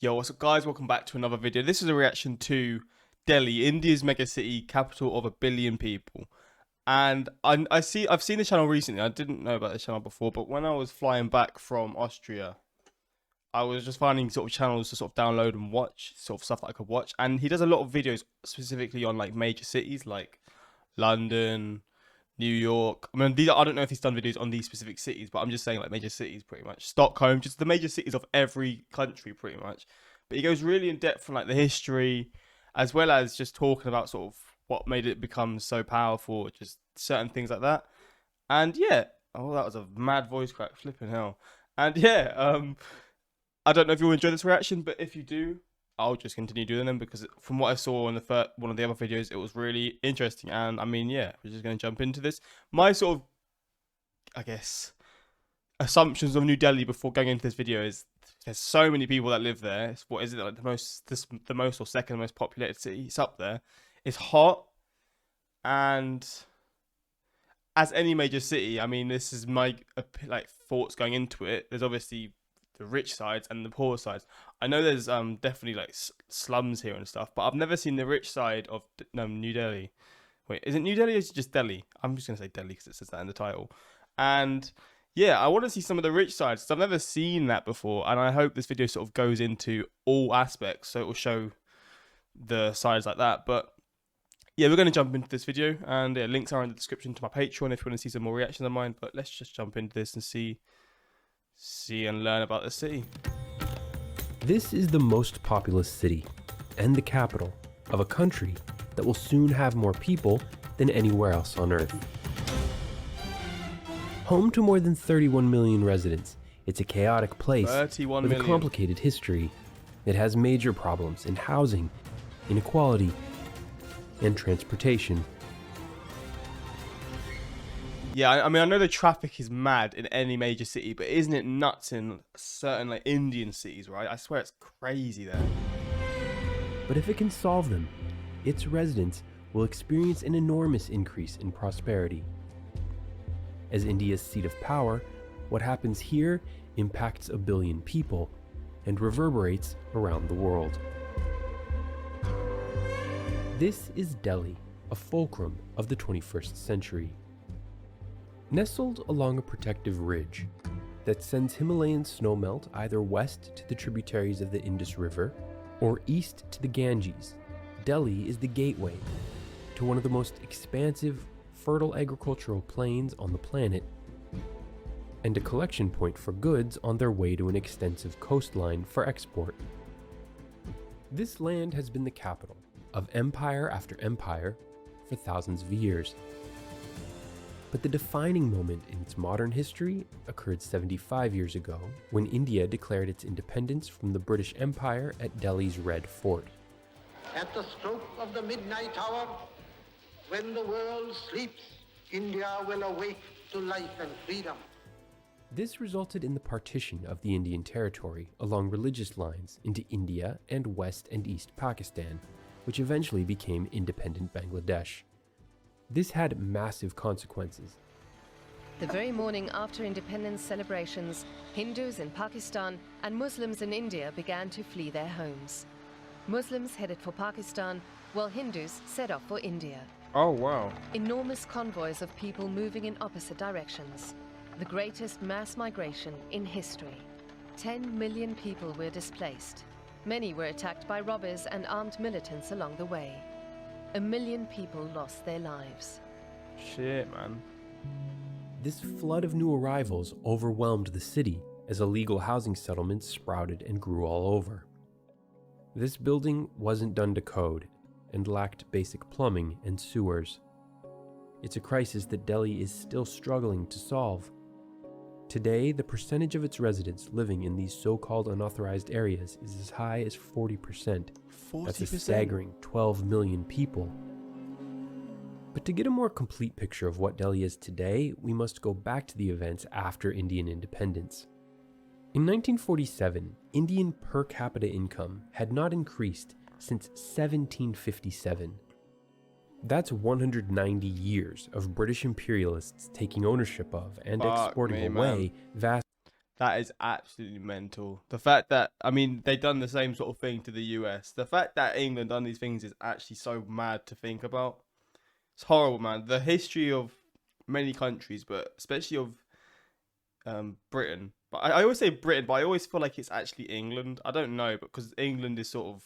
Yo, what's up guys, welcome back to another video. This is a reaction to Delhi, India's megacity, capital of 1 billion people. And I've seen the channel recently. I didn't know about the channel before, but when I was flying back from Austria, I was just finding sort of channels to sort of download and watch, sort of stuff that I could watch. And he does a lot of videos specifically on like major cities like London, New York. I mean, I don't know if he's done videos on these specific cities, but I'm just saying like major cities pretty much. Stockholm, just the major cities of every country pretty much. But he goes really in depth on like the history, as well as just talking about sort of what made it become so powerful, just certain things like that. And yeah, oh, that was a mad voice crack, flipping hell. And yeah, I don't know if you'll enjoy this reaction, but if you do, I'll just continue doing them because from what I saw in the one of the other videos, it was really interesting. And I mean, yeah, we're just going to jump into this. My sort of, I guess, assumptions of New Delhi before going into this video is there's so many people that live there. It's, what is it, like the most or second most populated city? It's up there. It's hot, and as any major city, I mean, this is my like thoughts going into it. There's obviously the rich sides and the poor sides. I know there's definitely like slums here and stuff, but I've never seen the rich side of New Delhi. Wait, is it New Delhi or is it just Delhi? I'm just gonna say Delhi because it says that in the title. And yeah, I want to see some of the rich sides because I've never seen that before, and I hope this video sort of goes into all aspects, so it will show the sides like that. But yeah, we're going to jump into this video, and yeah, links are in the description to my Patreon if you want to see some more reactions of mine. But let's just jump into this and see and learn about the city. This is the most populous city and the capital of a country that will soon have more people than anywhere else on Earth. Home to more than 31 million residents, it's a chaotic place with a complicated history. It has major problems in housing, inequality, and transportation. Yeah, I mean, I know the traffic is mad in any major city, but isn't it nuts in certain like Indian cities, right? I swear it's crazy there. But if it can solve them, its residents will experience an enormous increase in prosperity. As India's seat of power, what happens here impacts 1 billion people and reverberates around the world. This is Delhi, a fulcrum of the 21st century. Nestled along a protective ridge that sends Himalayan snowmelt either west to the tributaries of the Indus River or east to the Ganges, Delhi is the gateway to one of the most expansive, fertile agricultural plains on the planet, and a collection point for goods on their way to an extensive coastline for export. This land has been the capital of empire after empire for thousands of years. But the defining moment in its modern history occurred 75 years ago when India declared its independence from the British Empire at Delhi's Red Fort. At the stroke of the midnight hour, when the world sleeps, India will awake to life and freedom. This resulted in the partition of the Indian territory along religious lines into India and West and East Pakistan, which eventually became independent Bangladesh. This had massive consequences. The very morning after independence celebrations, Hindus in Pakistan and Muslims in India began to flee their homes. Muslims headed for Pakistan, while Hindus set off for India. Oh, wow. Enormous convoys of people moving in opposite directions. The greatest mass migration in history. 10 million people were displaced. Many were attacked by robbers and armed militants along the way. 1 million people lost their lives. Shit, man. This flood of new arrivals overwhelmed the city as illegal housing settlements sprouted and grew all over. This building wasn't done to code and lacked basic plumbing and sewers. It's a crisis that Delhi is still struggling to solve. Today, the percentage of its residents living in these so-called unauthorized areas is as high as 40%. 40%? That's a staggering 12 million people. But to get a more complete picture of what Delhi is today, we must go back to the events after Indian independence. In 1947, Indian per capita income had not increased since 1757. That's 190 years of British imperialists taking ownership of and exporting away vast... That is absolutely mental. The fact that, I mean, they done the same sort of thing to the US. The fact that England done these things is actually so mad to think about. It's horrible, man. The history of many countries, but especially of Britain. But I always say Britain, but I always feel like it's actually England. I don't know, because England is sort of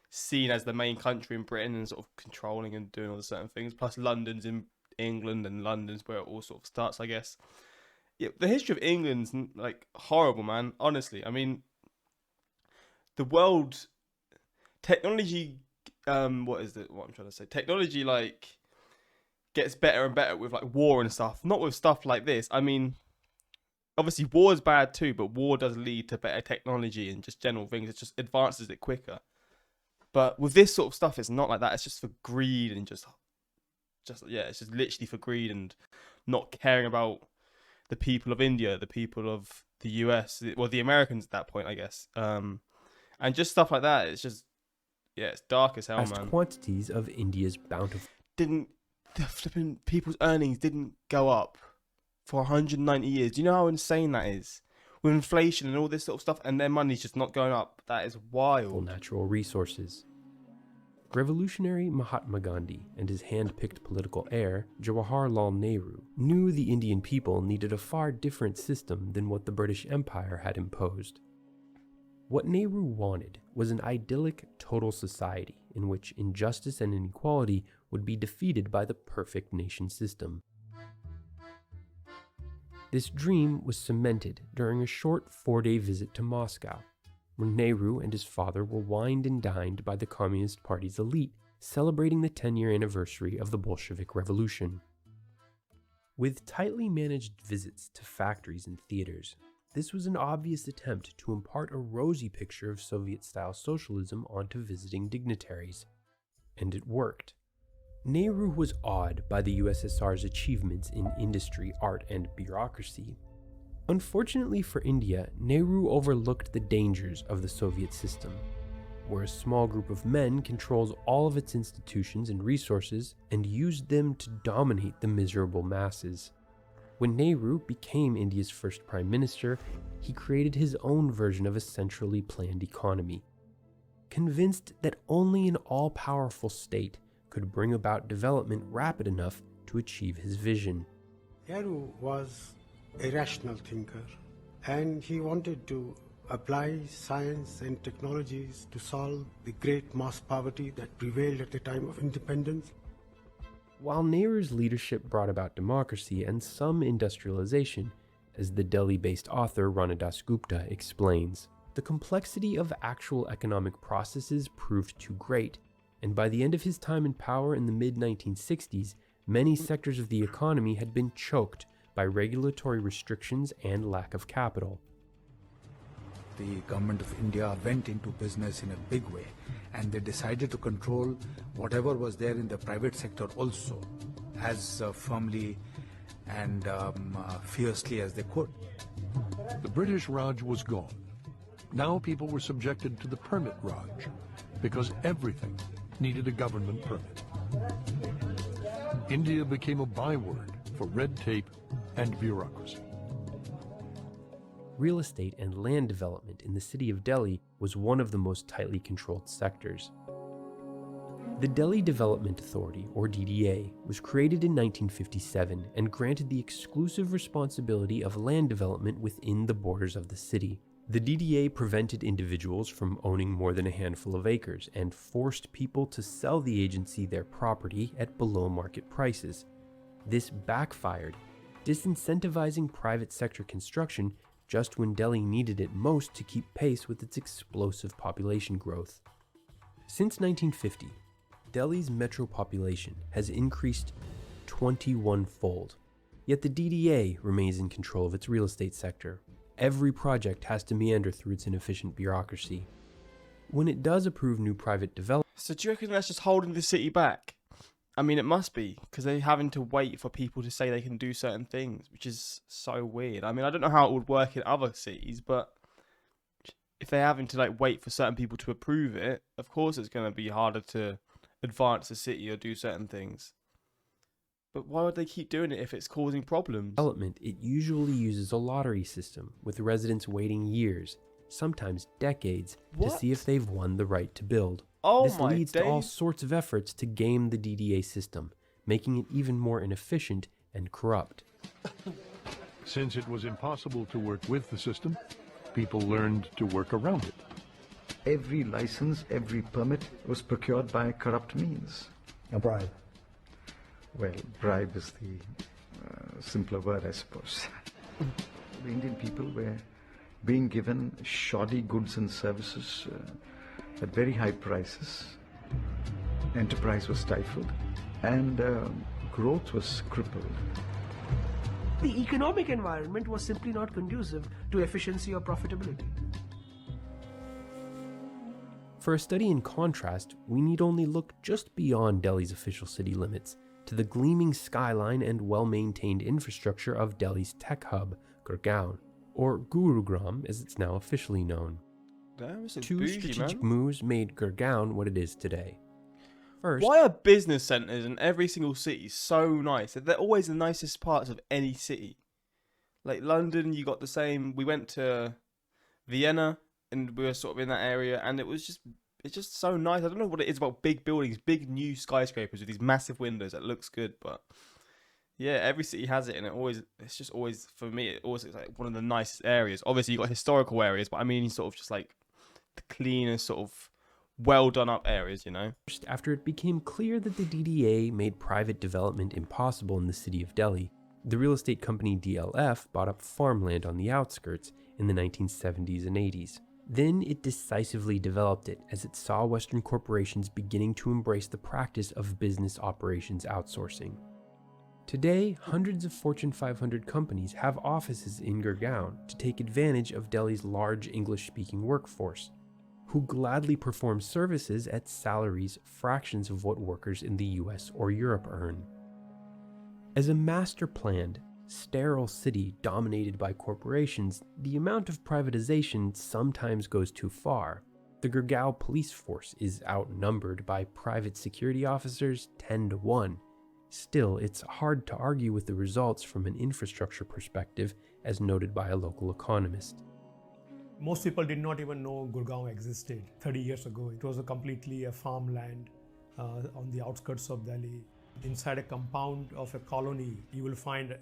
seen as the main country in Britain and sort of controlling and doing all the certain things. Plus, London's in England, and London's where it all sort of starts, I guess. Yeah, the history of England's like horrible, man. Honestly, I mean, the world technology. What is it? What I'm trying to say? Technology like gets better and better with like war and stuff. Not with stuff like this. I mean, obviously war is bad too, but war does lead to better technology and just general things. It just advances it quicker. But with this sort of stuff, it's not like that. It's just for greed and just yeah, it's just literally for greed and not caring about the people of India, the people of the US, well, the Americans at that point, I guess. And just stuff like that. It's just, yeah, it's dark as hell, Vast man. quantities of India's bountiful The flipping people's earnings didn't go up for 190 years. Do you know how insane that is? With inflation and all this sort of stuff, and their money's just not going up. That is wild. natural resources. Revolutionary Mahatma Gandhi and his hand-picked political heir, Jawaharlal Nehru, knew the Indian people needed a far different system than what the British Empire had imposed. What Nehru wanted was an idyllic total society in which injustice and inequality would be defeated by the perfect nation system. This dream was cemented during a short 4-day visit to Moscow, where Nehru and his father were wined and dined by the Communist Party's elite, celebrating the 10-year anniversary of the Bolshevik Revolution. With tightly managed visits to factories and theaters, this was an obvious attempt to impart a rosy picture of Soviet-style socialism onto visiting dignitaries. And it worked. Nehru was awed by the USSR's achievements in industry, art, and bureaucracy. Unfortunately for India, Nehru overlooked the dangers of the Soviet system, where a small group of men controls all of its institutions and resources and used them to dominate the miserable masses. When Nehru became India's first prime minister, he created his own version of a centrally planned economy. Convinced that only an all-powerful state could bring about development rapid enough to achieve his vision. Nehru was a rational thinker, and he wanted to apply science and technologies to solve the great mass poverty that prevailed at the time of independence. While Nehru's leadership brought about democracy and some industrialization, as the Delhi-based author Rana Dasgupta explains, the complexity of actual economic processes proved too great, and by the end of his time in power in the mid-1960s, many sectors of the economy had been choked by regulatory restrictions and lack of capital. The government of India went into business in a big way, and they decided to control whatever was there in the private sector also as firmly and fiercely as they could. The British Raj was gone. Now people were subjected to the permit Raj, because everything needed a government permit. India became a byword for red tape and bureaucracy. Real estate and land development in the city of Delhi was one of the most tightly controlled sectors. The Delhi Development Authority, or DDA, was created in 1957 and granted the exclusive responsibility of land development within the borders of the city. The DDA prevented individuals from owning more than a handful of acres and forced people to sell the agency their property at below market prices. This backfired, disincentivizing private sector construction just when Delhi needed it most to keep pace with its explosive population growth. Since 1950, Delhi's metro population has increased 21-fold, yet the DDA remains in control of its real estate sector. Every project has to meander through its inefficient bureaucracy. When it does approve new private development, So do you reckon that's just holding the city back? I mean, it must be, because they're having to wait for people to say they can do certain things, which is so weird. I mean, I don't know how it would work in other cities, but if they're having to like wait for certain people to approve it, of course it's going to be harder to advance the city or do certain things. But why would they keep doing it if it's causing problems? Development, it usually uses a lottery system, with residents waiting years, sometimes decades, to see if they've won the right to build. Oh This my leads to all days. sorts of efforts to game the DDA system, making it even more inefficient and corrupt. Since it was impossible to work with the system, people learned to work around it. Every license, every permit was procured by corrupt means. A bribe. Well, bribe is the simpler word, I suppose. The Indian people were being given shoddy goods and services at very high prices. Enterprise was stifled, and growth was crippled. The economic environment was simply not conducive to efficiency or profitability. For a study in contrast, we need only look just beyond Delhi's official city limits to the gleaming skyline and well-maintained infrastructure of Delhi's tech hub, Gurgaon, or Gurugram as it's now officially known. Damn, it's a Two bougie, strategic man. moves made Gurgaon what it is today. First, Why are business centres in every single city so nice? They're always the nicest parts of any city. Like London, you got the same. We went to Vienna and we were sort of in that area, and it's just so nice. I don't know what it is about big buildings, big new skyscrapers with these massive windows that looks good, but yeah, every city has it, and it's just always, for me, it always looks like one of the nicest areas. Obviously, you got historical areas, but I mean, sort of just like the cleanest, sort of well done up areas, you know. after it became clear that the DDA made private development impossible in the city of Delhi, the real estate company DLF bought up farmland on the outskirts in the 1970s and 80s. Then it decisively developed it as it saw Western corporations beginning to embrace the practice of business operations outsourcing. Today, hundreds of Fortune 500 companies have offices in Gurgaon to take advantage of Delhi's large English-speaking workforce, who gladly perform services at salaries fractions of what workers in the US or Europe earn. As a master-planned, sterile city dominated by corporations, the amount of privatization sometimes goes too far. The Gurgaon police force is outnumbered by private security officers 10 to 1. Still, it's hard to argue with the results from an infrastructure perspective, as noted by a local economist. Most people did not even know Gurgaon existed 30 years ago. It was completely a farmland on the outskirts of Delhi. Inside a compound of a colony, you will find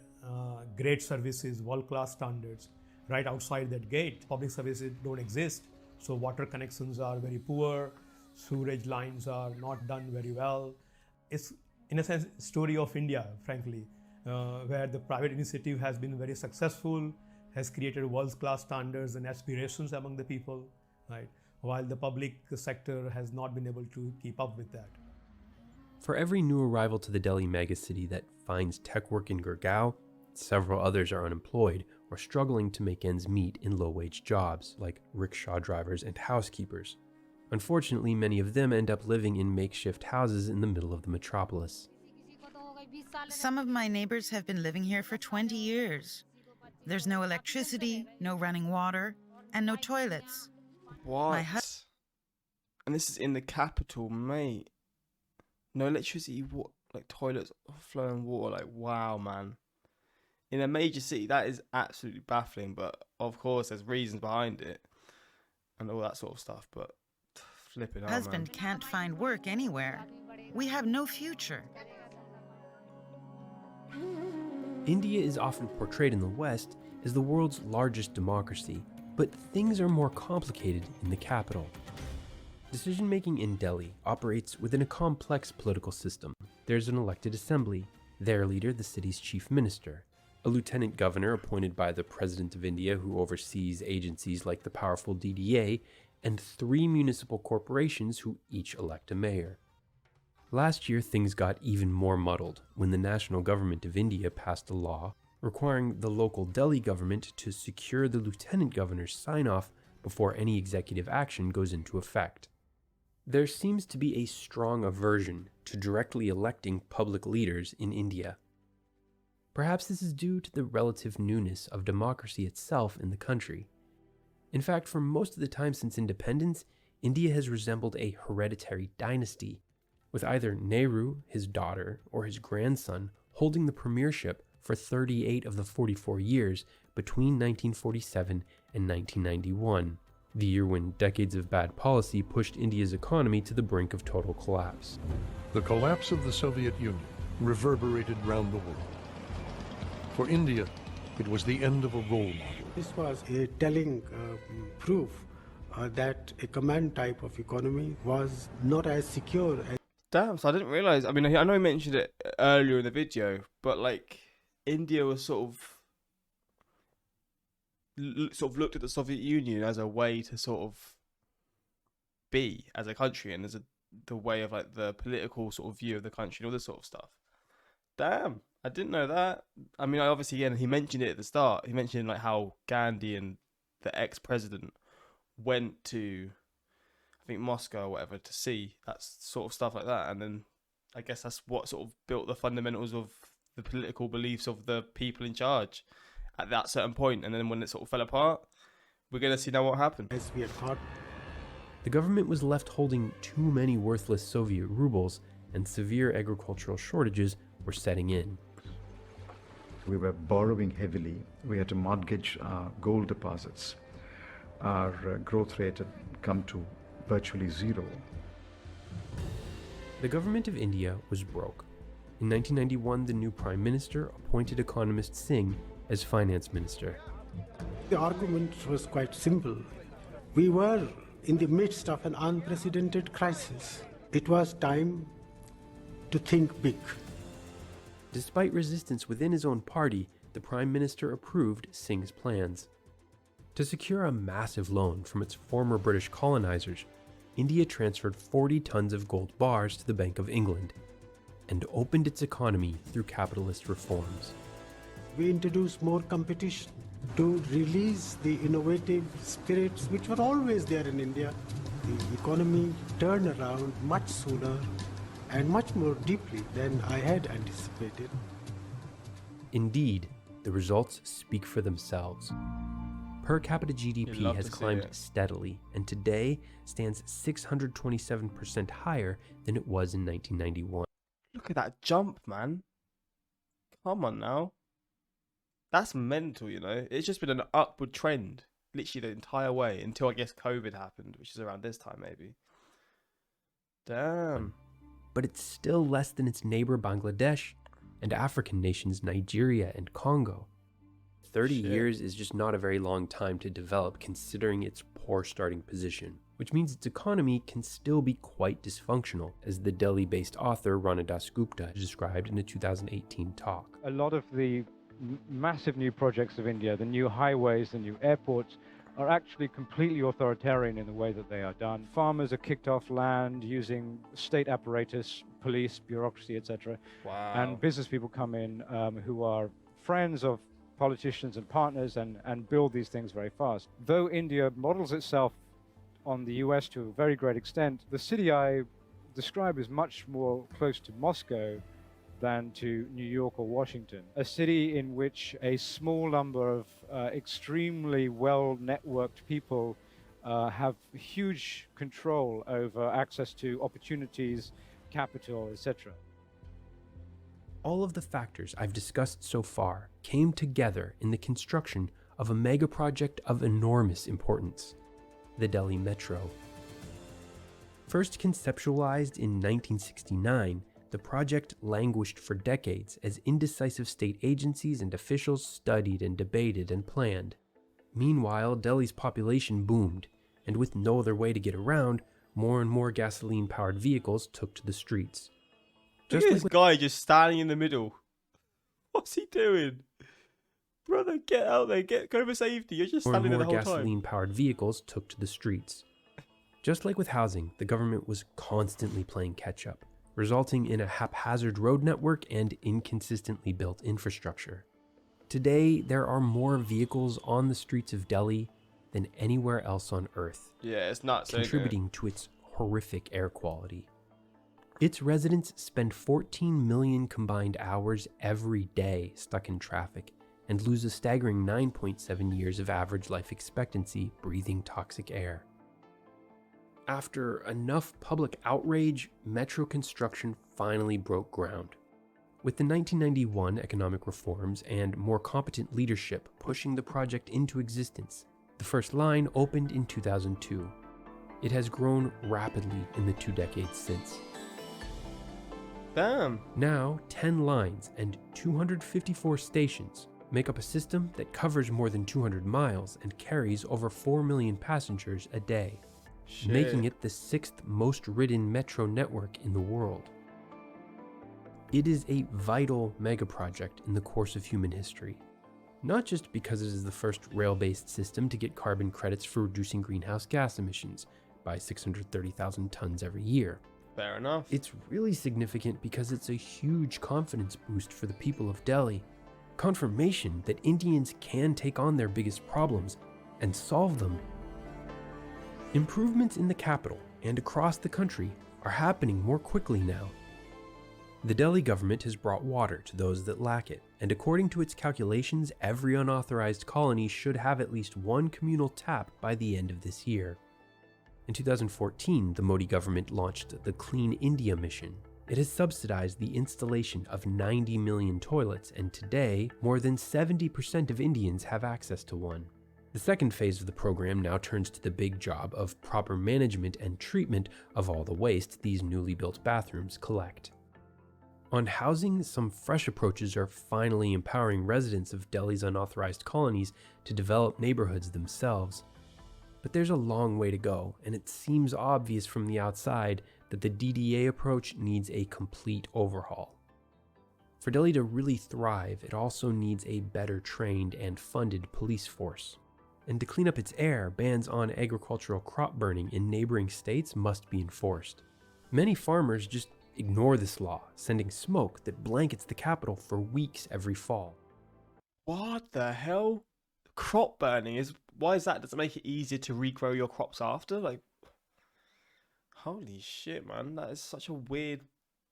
great services, world-class standards. Right outside that gate, public services don't exist. So water connections are very poor, sewerage lines are not done very well. It's, in a sense, story of India, frankly, where the private initiative has been very successful, has created world-class standards and aspirations among the people, right? While the public sector has not been able to keep up with that. For every new arrival to the Delhi megacity that finds tech work in Gurgaon, several others are unemployed or struggling to make ends meet in low-wage jobs like rickshaw drivers and housekeepers. Unfortunately, many of them end up living in makeshift houses in the middle of the metropolis. Some of my neighbors have been living here for 20 years. There's no electricity, no running water, and no toilets. What? And this is in the capital, mate. No electricity, like toilets, flowing water. Like, wow, man. In a major city, that is absolutely baffling. But of course, there's reasons behind it and all that sort of stuff. But flipping out, Husband man. can't find work anywhere. We have no future. India is often portrayed in the West as the world's largest democracy, but things are more complicated in the capital. Decision-making in Delhi operates within a complex political system. There's an elected assembly, their leader the city's chief minister, a lieutenant governor appointed by the President of India who oversees agencies like the powerful DDA, and 3 municipal corporations who each elect a mayor. Last year, things got even more muddled when the national government of India passed a law requiring the local Delhi government to secure the lieutenant governor's sign-off before any executive action goes into effect. There seems to be a strong aversion to directly electing public leaders in India. Perhaps this is due to the relative newness of democracy itself in the country. In fact, for most of the time since independence, India has resembled a hereditary dynasty, with either Nehru, his daughter, or his grandson holding the premiership for 38 of the 44 years between 1947 and 1991, the year when decades of bad policy pushed India's economy to the brink of total collapse. The collapse of the Soviet Union reverberated round the world. For India, it was the end of a role model. This was a telling proof that a command type of economy was not as secure as... Damn, so I didn't realise. I mean, I know you mentioned it earlier in the video, but like India was sort of looked at the Soviet Union as a way to sort of be as a country, and as the way of like the political sort of view of the country and all this sort of stuff. Damn, I didn't know that. I mean, obviously, again, he mentioned it at the start. He mentioned like how Gandhi and the ex-president went to, I think, Moscow or whatever, to see that sort of stuff like that. And then I guess that's what sort of built the fundamentals of the political beliefs of the people in charge at that certain point. And then when it sort of fell apart, we're going to see now what happened. As we had thought. The government was left holding too many worthless Soviet rubles, and severe agricultural shortages were setting in. We were borrowing heavily. We had to mortgage our gold deposits. Our growth rate had come to virtually zero. The government of India was broke. In 1991, the new Prime Minister appointed economist Singh as finance minister. The argument was quite simple. We were in the midst of an unprecedented crisis. It was time to think big. Despite resistance within his own party, the Prime Minister approved Singh's plans. To secure a massive loan from its former British colonizers, India transferred 40 tons of gold bars to the Bank of England and opened its economy through capitalist reforms. We introduced more competition to release the innovative spirits which were always there in India. The economy turned around much sooner and much more deeply than I had anticipated. Indeed, the results speak for themselves. Per capita GDP has climbed steadily and today stands 627% higher than it was in 1991. Look at that jump, man. Come on now. That's mental, you know. It's just been an upward trend, literally the entire way, until I guess COVID happened, which is around this time maybe. Damn. But it's still less than its neighbor Bangladesh and African nations Nigeria and Congo. 30 years is just not a very long time to develop considering its poor starting position, which means its economy can still be quite dysfunctional, as the Delhi-based author Rana Dasgupta described in a 2018 talk. A lot of the massive new projects of India, the new highways, the new airports, are actually completely authoritarian in the way that they are done. Farmers are kicked off land using state apparatus, police, bureaucracy, etc. Wow. And business people come in who are friends of politicians and partners and build these things very fast. Though India models itself on the US to a very great extent, the city I describe is much more close to Moscow than to New York or Washington. A city in which a small number of extremely well-networked people have huge control over access to opportunities, capital, etc. All of the factors I've discussed so far came together in the construction of a mega project of enormous importance, the Delhi Metro. First conceptualized in 1969, the project languished for decades as indecisive state agencies and officials studied and debated and planned. Meanwhile, Delhi's population boomed, and with no other way to get around, more and more gasoline-powered vehicles took to the streets. Look at this guy just standing in the middle. What's he doing? Brother, get out there. Go for safety. You're just standing there the whole time. More gasoline-powered vehicles took to the streets. Just like with housing, the government was constantly playing catch-up, resulting in a haphazard road network and inconsistently built infrastructure. Today, there are more vehicles on the streets of Delhi than anywhere else on Earth. Yeah, it's nuts, contributing to its horrific air quality. Its residents spend 14 million combined hours every day stuck in traffic and lose a staggering 9.7 years of average life expectancy breathing toxic air. After enough public outrage, metro construction finally broke ground. with the 1991 economic reforms and more competent leadership pushing the project into existence. The first line opened in 2002. It has grown rapidly in the 2 decades since. Damn. Now, 10 lines and 254 stations make up a system that covers more than 200 miles and carries over 4 million passengers a day, making it the 6th most ridden metro network in the world. It is a vital mega project in the course of human history, not just because it is the first rail-based system to get carbon credits for reducing greenhouse gas emissions by 630,000 tons every year. Fair enough. It's really significant because it's a huge confidence boost for the people of Delhi. Confirmation that Indians can take on their biggest problems and solve them. Improvements in the capital and across the country are happening more quickly now. The Delhi government has brought water to those that lack it, and according to its calculations, every unauthorized colony should have at least one communal tap by the end of this year. In 2014, the Modi government launched the Clean India mission. It has subsidized the installation of 90 million toilets, and today, more than 70% of Indians have access to one. The second phase of the program now turns to the big job of proper management and treatment of all the waste these newly built bathrooms collect. On housing, some fresh approaches are finally empowering residents of Delhi's unauthorized colonies to develop neighborhoods themselves. But there's a long way to go, and it seems obvious from the outside that the DDA approach needs a complete overhaul. For Delhi to really thrive, it also needs a better trained and funded police force. And to clean up its air, bans on agricultural crop burning in neighboring states must be enforced. Many farmers just ignore this law, sending smoke that blankets the capital for weeks every fall. What the hell? Crop burning is... Why is that? Does it make it easier to regrow your crops after? Like, holy shit, man. That is such a weird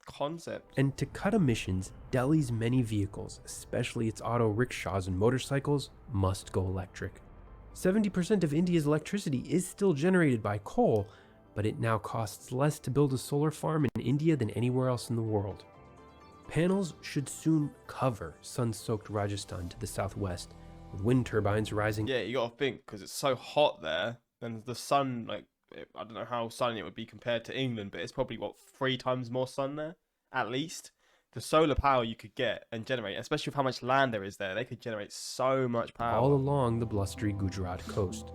concept. And to cut emissions, Delhi's many vehicles, especially its auto rickshaws and motorcycles, must go electric. 70% of India's electricity is still generated by coal, but it now costs less to build a solar farm in India than anywhere else in the world. Panels should soon cover sun-soaked Rajasthan to the southwest, with wind turbines rising. Yeah, you gotta think, because it's so hot there, and the sun, like, I don't know how sunny it would be compared to England, but it's probably, 3 times more sun there, at least. The solar power you could get and generate, especially with how much land there is there, they could generate so much power. All along the blustery Gujarat coast.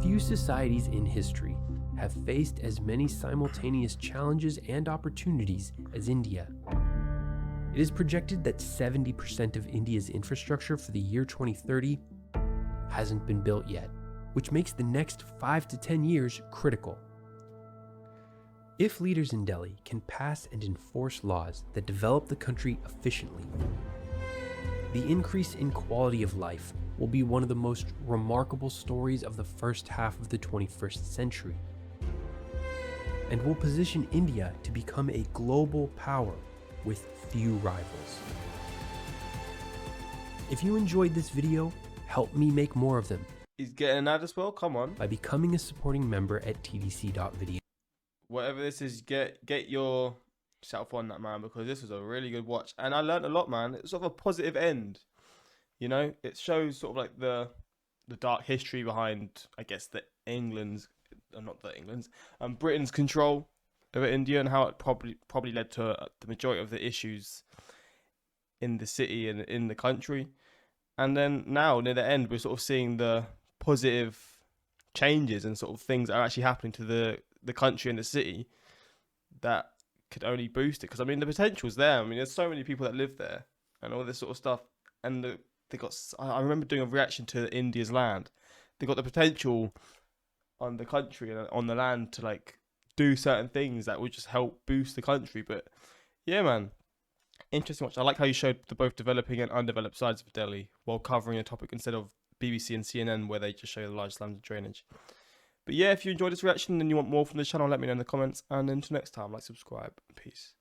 Few societies in history have faced as many simultaneous challenges and opportunities as India. It is projected that 70% of India's infrastructure for the year 2030 hasn't been built yet, which makes the next 5 to 10 years critical. If leaders in Delhi can pass and enforce laws that develop the country efficiently, the increase in quality of life will be one of the most remarkable stories of the first half of the 21st century, and will position India to become a global power with few rivals. If you enjoyed this video, help me make more of them. He's getting an ad as well, come on. By becoming a supporting member at tdc.video. Whatever this is, get yourself on that, man, because this was a really good watch. And I learned a lot, man. It's sort of a positive end. You know, it shows sort of like the dark history behind, I guess, Britain's control over India, and how it probably led to the majority of the issues in the city and in the country. And then now, near the end, we're sort of seeing the positive changes and sort of things that are actually happening to the country and the city that could only boost it. Because, I mean, the potential's there. I mean, there's so many people that live there and all this sort of stuff. And I remember doing a reaction to India's land. They got the potential on the country and on the land to, like, do certain things that would just help boost the country. But, yeah, man. Interesting watch. I like how you showed the both developing and undeveloped sides of Delhi while covering a topic instead of BBC and CNN where they just show the large slams of drainage. But yeah, if you enjoyed this reaction and you want more from the channel, let me know in the comments. And until next time, like, subscribe. Peace.